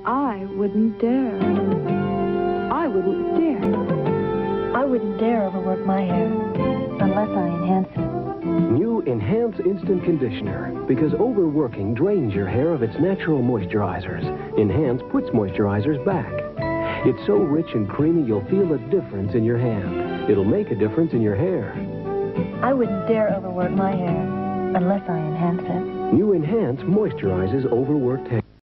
I wouldn't dare. I wouldn't dare. I wouldn't dare overwork my hair unless I enhance it. New Enhance Instant Conditioner, because overworking drains your hair of its natural moisturizers. Enhance puts moisturizers back. It's so rich and creamy you'll feel a difference in your hand. It'll make a difference in your hair. I wouldn't dare overwork my hair unless I enhance it. New Enhance moisturizes overworked hair.